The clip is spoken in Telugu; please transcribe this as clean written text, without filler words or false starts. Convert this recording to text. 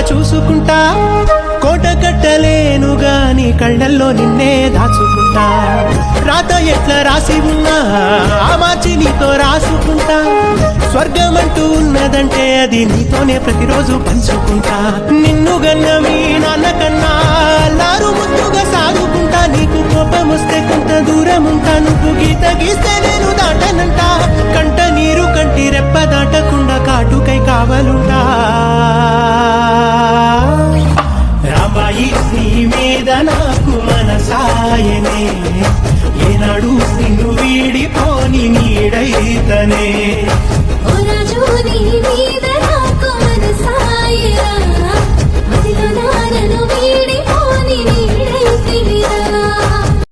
చూసుకుంటా కోట కట్టలేను గాని కళ్ళల్లో నిన్నే దాచుకుంటా రాత ఎట్లా రాసి ఉన్నా ఆ మార్చి నీతో రాసుకుంటా స్వర్గమంటూ ఉన్నదంటే అది నీతోనే ప్రతిరోజు పంచుకుంటా నిన్ను గన్న మీ నాన్న కన్నా అల్లారు ముద్దుగా సాగుకుంటా నీకు కోపం వస్తే కొంత దూరం ఉంటా నువ్వు గీత గీస్తే నేను దాటనంట కంట నీరు కంటి రెప్ప దాటకుండా కాటుకై కావలుంటా రామాయి నీ మీద నాకు మనసాయనే ఏనాడు